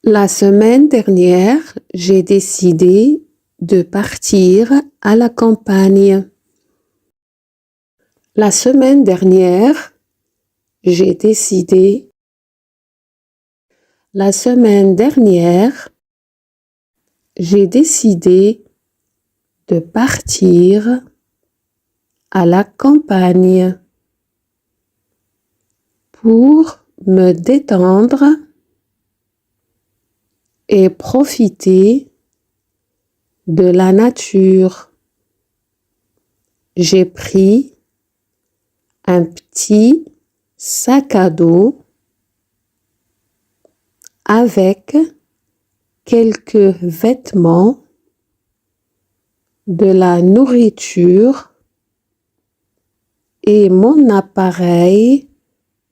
La semaine dernière, j'ai décidé de partir à la campagne. La semaine dernière, j'ai décidé. La semaine dernière, j'ai décidé de partir à la campagne pour me détendre et profiter de la nature. J'ai pris un petit sac à dos avec quelques vêtements, de la nourriture et mon appareil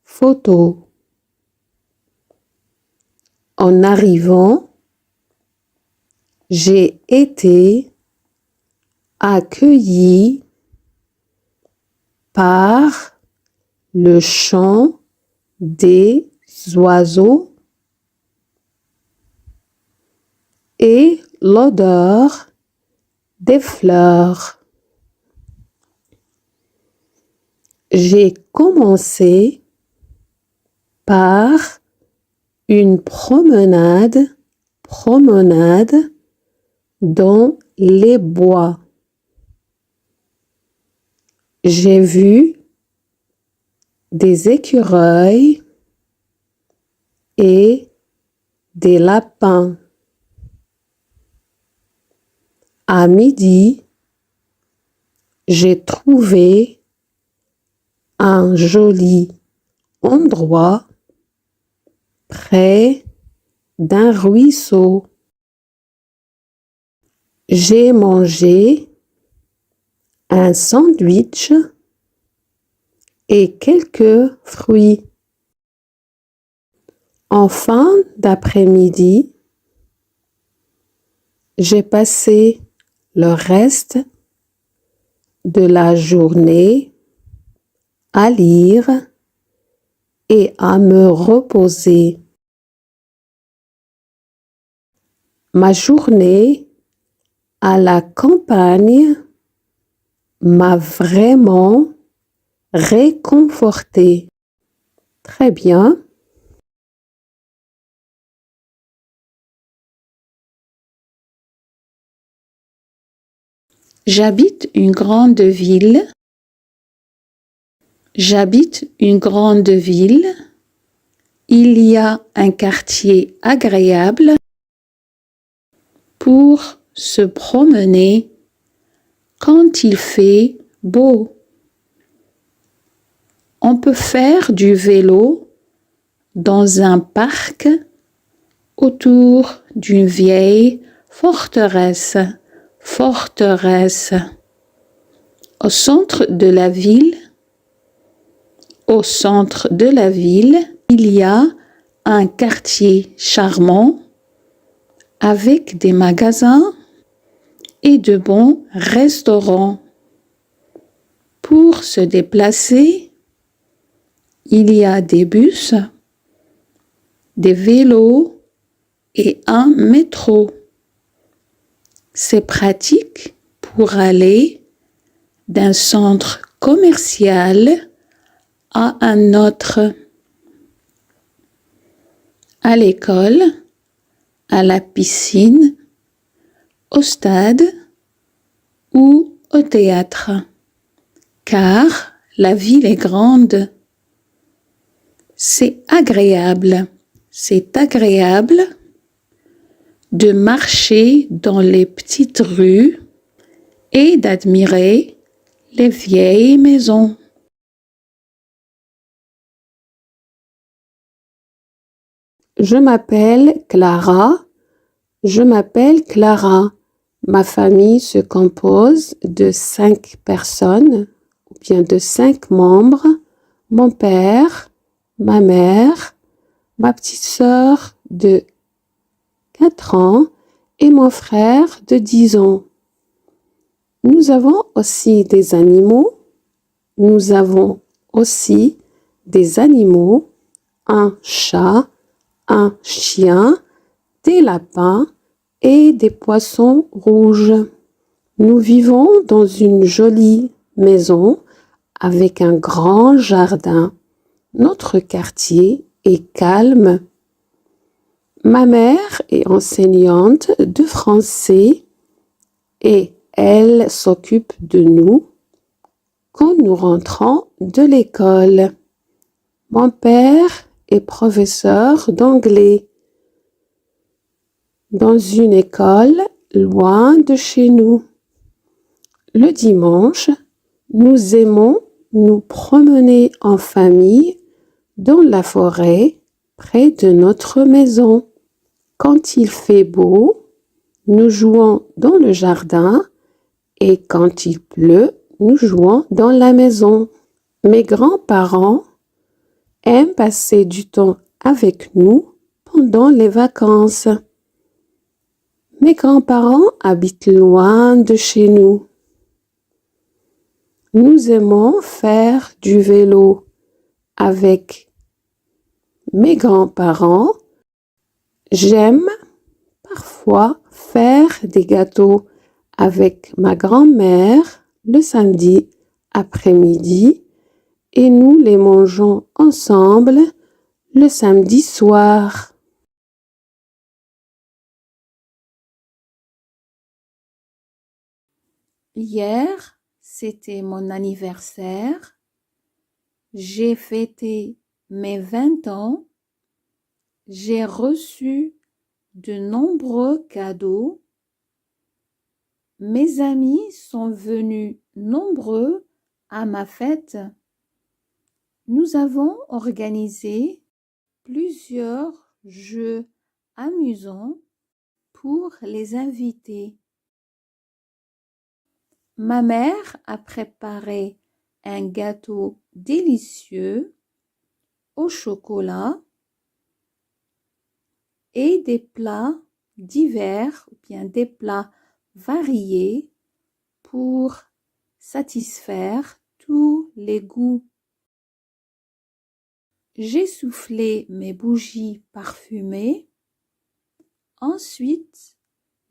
photo. En arrivant, j'ai été accueillie par le chant des oiseaux et l'odeur des fleurs. J'ai commencé par une promenade dans les bois. J'ai vu des écureuils et des lapins. À midi, j'ai trouvé un joli endroit près d'un ruisseau. J'ai mangé un sandwich et quelques fruits. En fin d'après-midi, j'ai passé le reste de la journée à lire et à me reposer. Ma journée à la campagne m'a vraiment réconfortée. Très bien. J'habite une grande ville. J'habite une grande ville. Il y a un quartier agréable pour se promener quand il fait beau. On peut faire du vélo dans un parc autour d'une vieille forteresse. Au centre de la ville, il y a un quartier charmant avec des magasins et de bons restaurants. Pour se déplacer, il y a des bus, des vélos et un métro. C'est pratique pour aller d'un centre commercial à un autre. À l'école, à la piscine, au stade ou au théâtre, car la ville est grande. C'est agréable de marcher dans les petites rues et d'admirer les vieilles maisons. Je m'appelle Clara. Ma famille se compose de 5 personnes, ou bien de 5 membres. Mon père, ma mère, ma petite sœur de 4 ans et mon frère de 10 ans. Nous avons aussi des animaux. Un chat, un chien, des lapins et des poissons rouges. Nous vivons dans une jolie maison avec un grand jardin. Notre quartier est calme. Ma mère est enseignante de français et elle s'occupe de nous quand nous rentrons de l'école. Mon père est professeur d'anglais dans une école loin de chez nous. Le dimanche, nous aimons nous promener en famille dans la forêt près de notre maison. Quand il fait beau, nous jouons dans le jardin et quand il pleut, nous jouons dans la maison. Mes grands-parents aiment passer du temps avec nous pendant les vacances. Mes grands-parents habitent loin de chez nous. Nous aimons faire du vélo avec mes grands-parents. J'aime parfois faire des gâteaux avec ma grand-mère le samedi après-midi et nous les mangeons ensemble le samedi soir. Hier, c'était mon anniversaire. J'ai fêté mes 20 ans. J'ai reçu de nombreux cadeaux. Mes amis sont venus nombreux à ma fête. Nous avons organisé plusieurs jeux amusants pour les invités. Ma mère a préparé un gâteau délicieux au chocolat et des plats divers ou bien des plats variés pour satisfaire tous les goûts. J'ai soufflé mes bougies parfumées. Ensuite,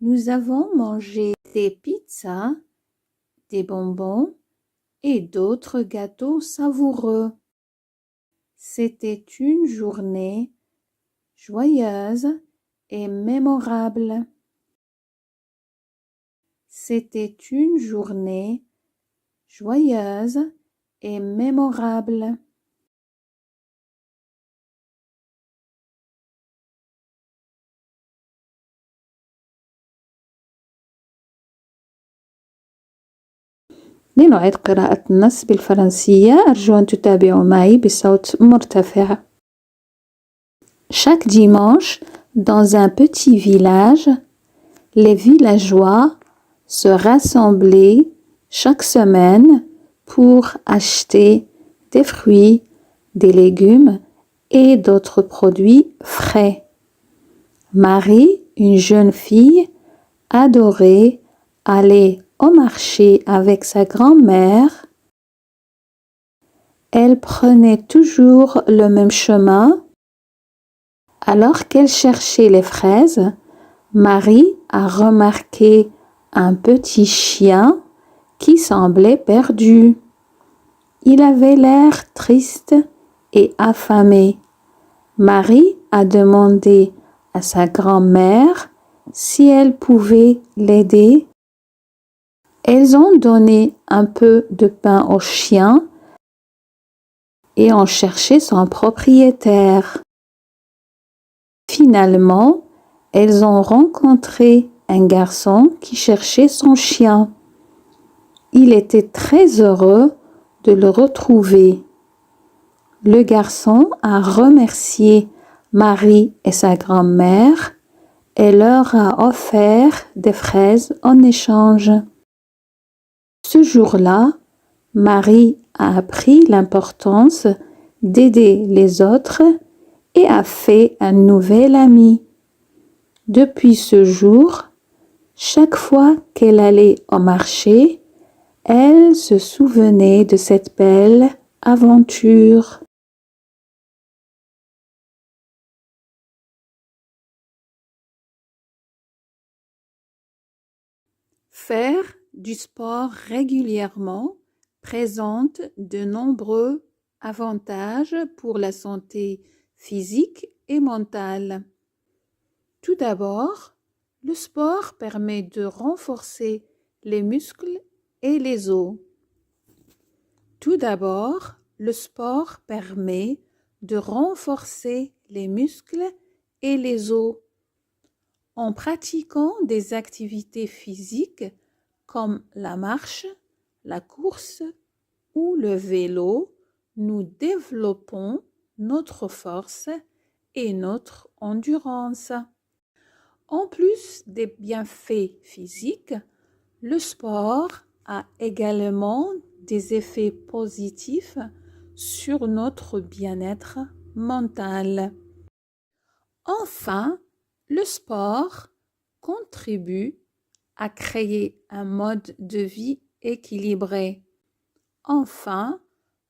nous avons mangé des pizzas, des bonbons et d'autres gâteaux savoureux. C'était une journée joyeuse et mémorable. C'était une journée joyeuse et mémorable. لنعيد قراءة النص بالفرنسية. أرجو أن تتابعوا معي بصوت مرتفع. Chaque dimanche, dans un petit village, les villageois se rassemblaient chaque semaine pour acheter des fruits, des légumes et d'autres produits frais. Marie, une jeune fille, adorait aller au marché avec sa grand-mère. Elle prenait toujours le même chemin. Alors qu'elle cherchait les fraises, Marie a remarqué un petit chien qui semblait perdu. Il avait l'air triste et affamé. Marie a demandé à sa grand-mère si elle pouvait l'aider. Elles ont donné un peu de pain au chien et ont cherché son propriétaire. Finalement, elles ont rencontré un garçon qui cherchait son chien. Il était très heureux de le retrouver. Le garçon a remercié Marie et sa grand-mère et leur a offert des fraises en échange. Ce jour-là, Marie a appris l'importance d'aider les autres et a fait un nouvel ami. Depuis ce jour, chaque fois qu'elle allait au marché, elle se souvenait de cette belle aventure. Faire du sport régulièrement présente de nombreux avantages pour la santé physique et mentale. Tout d'abord, le sport permet de renforcer les muscles et les os. Tout d'abord, le sport permet de renforcer les muscles et les os. En pratiquant des activités physiques comme la marche, la course ou le vélo, nous développons notre force et notre endurance. En plus des bienfaits physiques, le sport a également des effets positifs sur notre bien-être mental. Enfin, le sport contribue à créer un mode de vie équilibré. Enfin,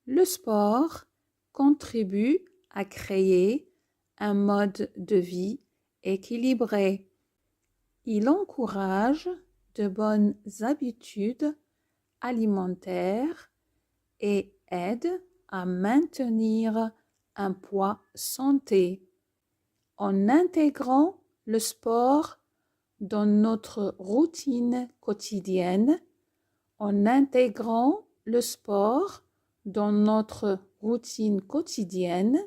le sport contribue à créer un mode de vie équilibré. Il encourage de bonnes habitudes alimentaires et aide à maintenir un poids santé. En intégrant le sport dans notre routine quotidienne, en intégrant le sport dans notre routine quotidienne,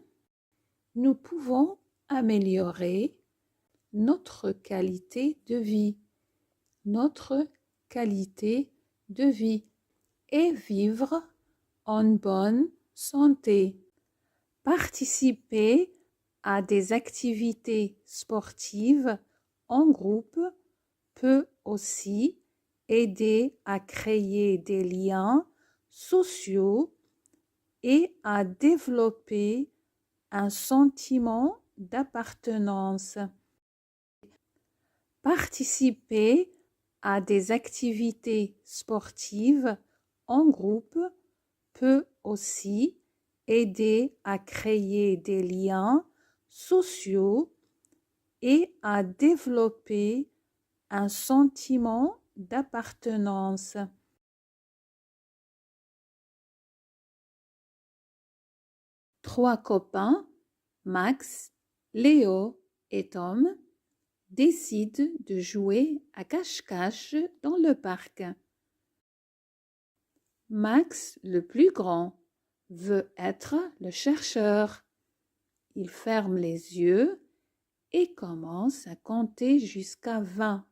nous pouvons améliorer notre qualité de vie, notre qualité de vie et vivre en bonne santé. Participer à des activités sportives en groupe peut aussi aider à créer des liens sociaux et à développer un sentiment d'appartenance. Participer à des activités sportives en groupe peut aussi aider à créer des liens sociaux et à développer un sentiment d'appartenance. Trois copains, Max, Léo et Tom, décident de jouer à cache-cache dans le parc. Max, le plus grand, veut être le chercheur. Il ferme les yeux et commence à compter jusqu'à 20.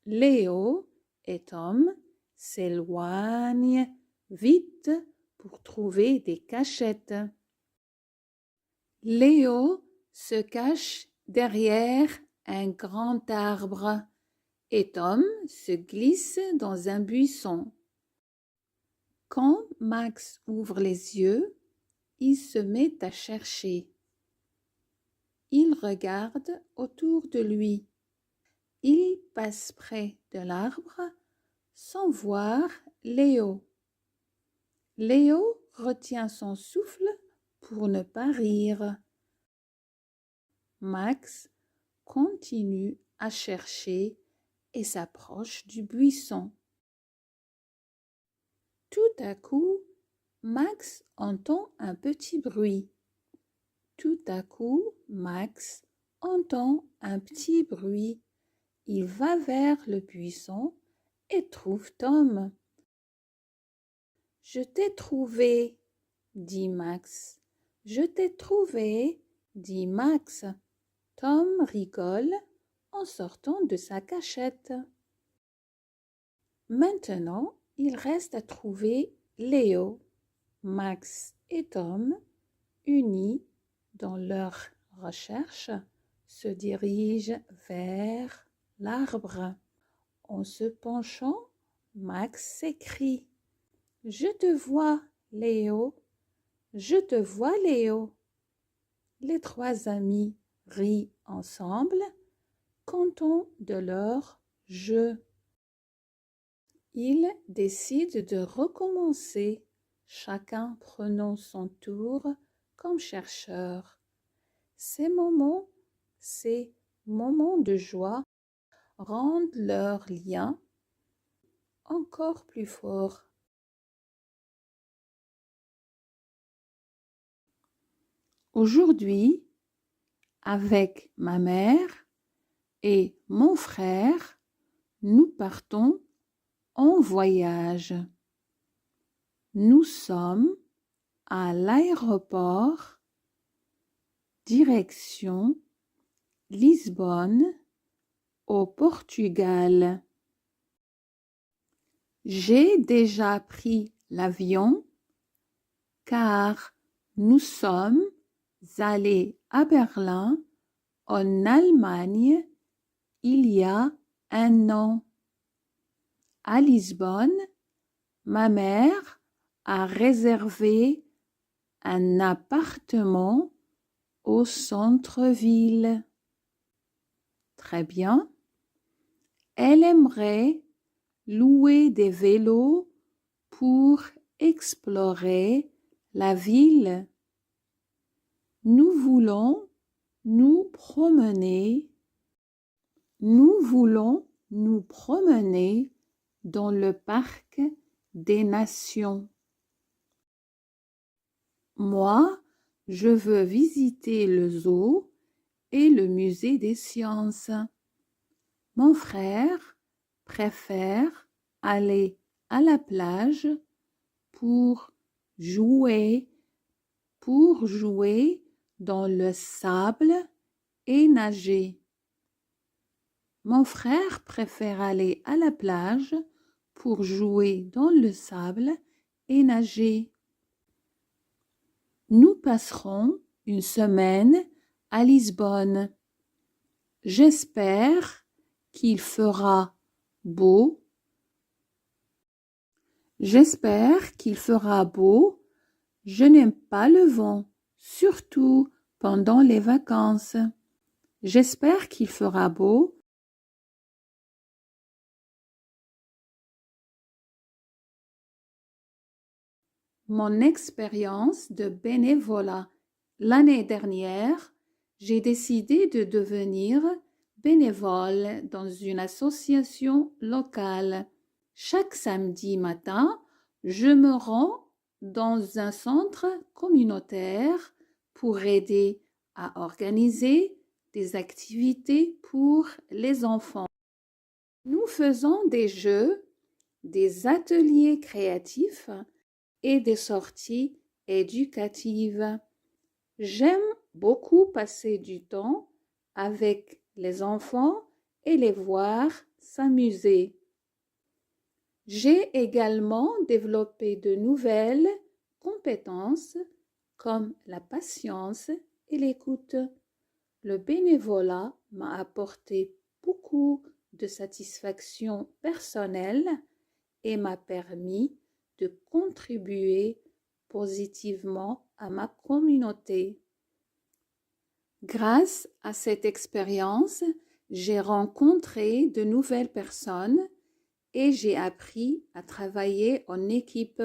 Léo et Tom s'éloignent vite pour trouver des cachettes. Léo se cache derrière un grand arbre et Tom se glisse dans un buisson. Quand Max ouvre les yeux, il se met à chercher. Il regarde autour de lui. Il passe près de l'arbre sans voir Léo. Léo retient son souffle pour ne pas rire. Max continue à chercher et s'approche du buisson. Tout à coup, Max entend un petit bruit. Tout à coup, Max entend un petit bruit. Il va vers le buisson et trouve Tom. « Je t'ai trouvé, » dit Max. « Je t'ai trouvé, » dit Max. Tom rigole en sortant de sa cachette. Maintenant, il reste à trouver Léo. Max et Tom, unis dans leur recherche, se dirigent vers l'arbre. En se penchant, Max s'écrie: « Je te vois, Léo, je te vois, Léo. » Les trois amis rient ensemble, contents de leur jeu. Ils décident de recommencer, chacun prenant son tour comme chercheur. Ces moments de joie rendent leur lien encore plus fort. Aujourd'hui, avec ma mère et mon frère, nous partons en voyage. Nous sommes à l'aéroport, direction Lisbonne, au Portugal. J'ai déjà pris l'avion car nous sommes allés à Berlin, en Allemagne, il y a un an. À Lisbonne, ma mère a réservé un appartement au centre-ville. Très bien. Elle aimerait louer des vélos pour explorer la ville. Nous voulons nous promener. Nous voulons nous promener dans le parc des nations. Moi, je veux visiter le zoo et le musée des sciences. Mon frère préfère aller à la plage pour jouer dans le sable et nager. Mon frère préfère aller à la plage pour jouer dans le sable et nager. Nous passerons une semaine à Lisbonne. J'espère qu'il fera beau. J'espère qu'il fera beau. Je n'aime pas le vent, surtout pendant les vacances. J'espère qu'il fera beau. Mon expérience de bénévolat. L'année dernière, j'ai décidé de devenir bénévole dans une association locale. Chaque samedi matin, je me rends dans un centre communautaire pour aider à organiser des activités pour les enfants. Nous faisons des jeux, des ateliers créatifs et des sorties éducatives. J'aime beaucoup passer du temps avec les enfants et les voir s'amuser. J'ai également développé de nouvelles compétences comme la patience et l'écoute. Le bénévolat m'a apporté beaucoup de satisfaction personnelle et m'a permis de contribuer positivement à ma communauté. Grâce à cette expérience, j'ai rencontré de nouvelles personnes et j'ai appris à travailler en équipe.